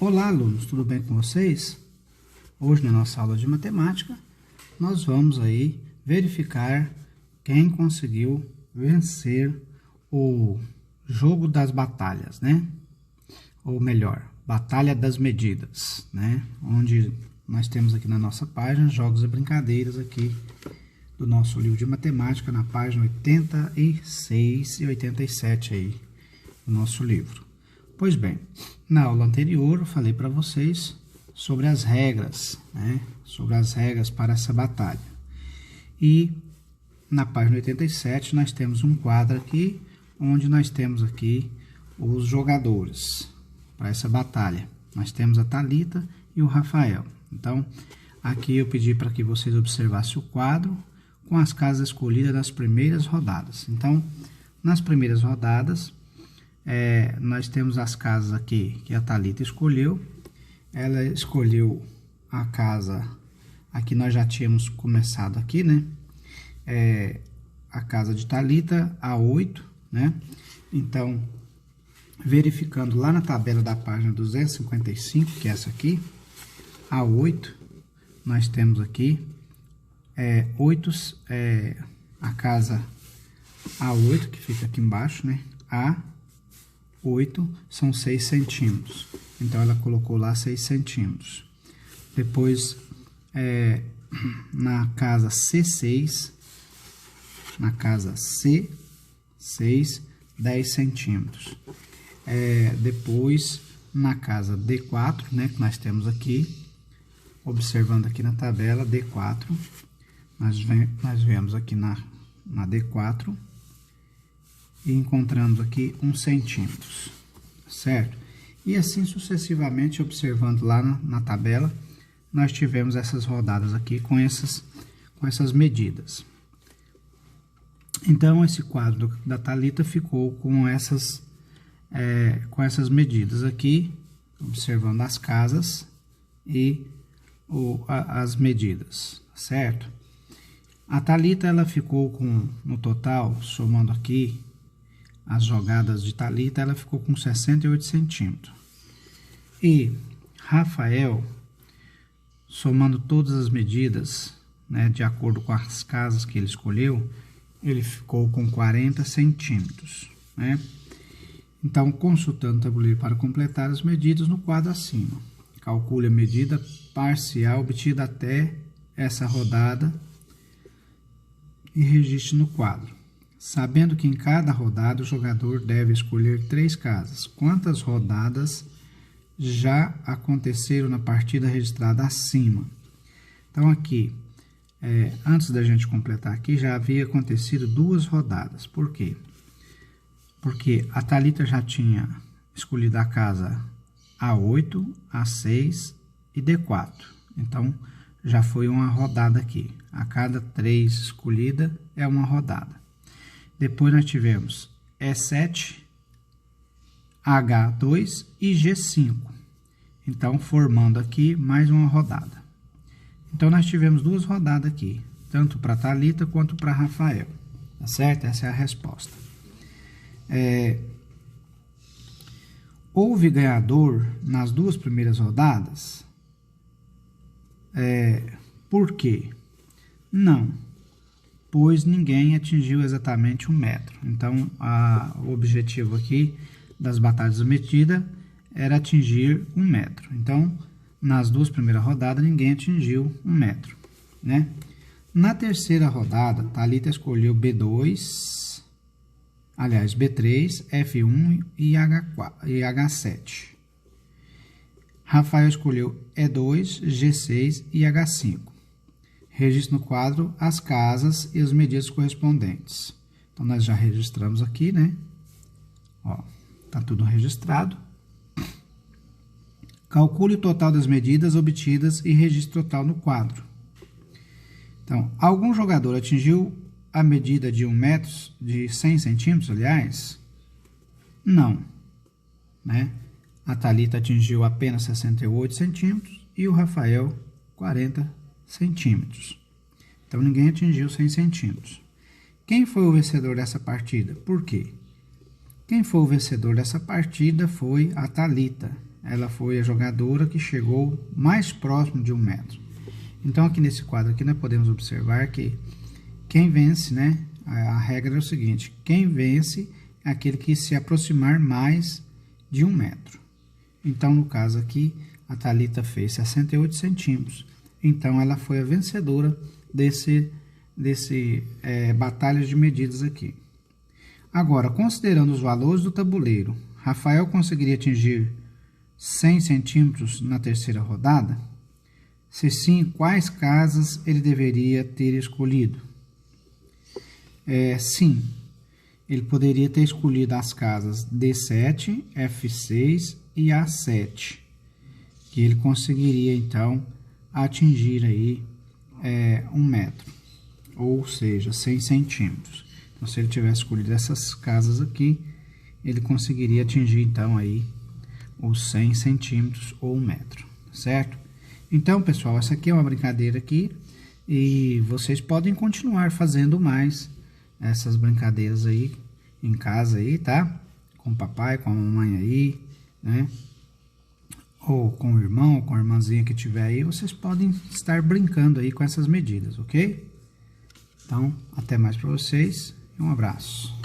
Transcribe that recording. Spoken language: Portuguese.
Olá, alunos, tudo bem com vocês? Hoje, na nossa aula de matemática, nós vamos aí verificar quem conseguiu vencer o jogo das batalhas, né? Ou melhor, Batalha das Medidas, né? Onde nós temos aqui na nossa página jogos e brincadeiras aqui do nosso livro de matemática, na página 86 e 87 aí do nosso livro. Pois bem, na aula anterior eu falei para vocês sobre as regras, né? Sobre as regras para essa batalha. E na página 87 nós temos um quadro aqui, onde nós temos aqui os jogadores para essa batalha. Nós temos a Thalita e o Rafael. Então, aqui eu pedi para que vocês observassem o quadro com as casas escolhidas das primeiras rodadas. Então, nas primeiras rodadas, nós temos as casas aqui que a Thalita escolheu. Ela escolheu a casa, aqui nós já tínhamos começado aqui, né? A casa de Thalita, a 8, né? Então, verificando lá na tabela da página 255, que é essa aqui, a 8, nós temos aqui 8, a casa A8, que fica aqui embaixo, né? A8 são 6 centímetros. Então, ela colocou lá 6 centímetros. Depois, na casa C6, na casa C6, 10 centímetros. Depois, na casa D4, né, que nós temos aqui, observando aqui na tabela, D4, nós vemos aqui na D4 e encontramos aqui 1 centímetro, certo? E assim sucessivamente, observando lá na tabela, nós tivemos essas rodadas aqui com essas medidas. Então, esse quadro da Thalita ficou com essas medidas aqui, observando as casas e as medidas, certo? A Thalita, ela ficou com, no total, somando aqui as jogadas de Thalita, ela ficou com 68 centímetros. E Rafael, somando todas as medidas, né, de acordo com as casas que ele escolheu, ele ficou com 40 centímetros, né? Então, consultando o tabuleiro para completar as medidas no quadro acima. Calcule a medida parcial obtida até essa rodada e registre no quadro. Sabendo que em cada rodada o jogador deve escolher 3 casas. Quantas rodadas já aconteceram na partida registrada acima? Então, aqui, antes da gente completar aqui, já havia acontecido 2 rodadas. Por quê? Porque a Thalita já tinha escolhido a casa A8, A6 e D4. Então, já foi uma rodada aqui. A cada 3 escolhida é uma rodada. Depois nós tivemos E7, H2 e G5. Então, formando aqui mais uma rodada. Então, nós tivemos 2 rodadas aqui, tanto para Thalita quanto para Rafael. Tá certo? Essa é a resposta. Houve ganhador nas 2 primeiras rodadas? Por quê? Não, pois ninguém atingiu exatamente 1 metro. Então, o objetivo aqui das batalhas da medida era atingir 1 metro. Então, nas 2 primeiras rodadas, ninguém atingiu 1 metro, né? Na terceira rodada, Thalita escolheu B2, aliás, B3, F1 e H7. Rafael escolheu E2, G6 e H5. Registre no quadro as casas e as medidas correspondentes. Então, nós já registramos aqui, né? Ó, tá tudo registrado. Calcule o total das medidas obtidas e registre total no quadro. Então, algum jogador atingiu a medida de 1 metro, de 100 centímetros, aliás? Não, né? A Thalita atingiu apenas 68 centímetros e o Rafael 40 centímetros. Então, ninguém atingiu 100 centímetros. Quem foi o vencedor dessa partida? Por quê? Quem foi o vencedor dessa partida foi a Thalita. ela foi a jogadora que chegou mais próximo de 1 metro. Então, aqui nesse quadro aqui, nós podemos observar que quem vence, né? A regra é o seguinte: quem vence é aquele que se aproximar mais de 1 metro. Então, no caso aqui, a Thalita fez 68 centímetros. Então, ela foi a vencedora desse batalha de medidas aqui. Agora, considerando os valores do tabuleiro, Rafael conseguiria atingir 100 centímetros na terceira rodada? Se sim, quais casas ele deveria ter escolhido? Sim, ele poderia ter escolhido as casas D7, F6 e A7, que ele conseguiria então atingir aí 1 metro, ou seja, 100 centímetros. Então, se ele tivesse escolhido essas casas aqui, ele conseguiria atingir então aí os 100 centímetros ou 1 metro, certo? Então, pessoal, essa aqui é uma brincadeira aqui e vocês podem continuar fazendo mais essas brincadeiras aí em casa aí, tá? Com o papai, com a mamãe aí, né? Ou com o irmão, ou com a irmãzinha que tiver aí, vocês podem estar brincando aí com essas medidas, ok? Então, até mais para vocês e um abraço.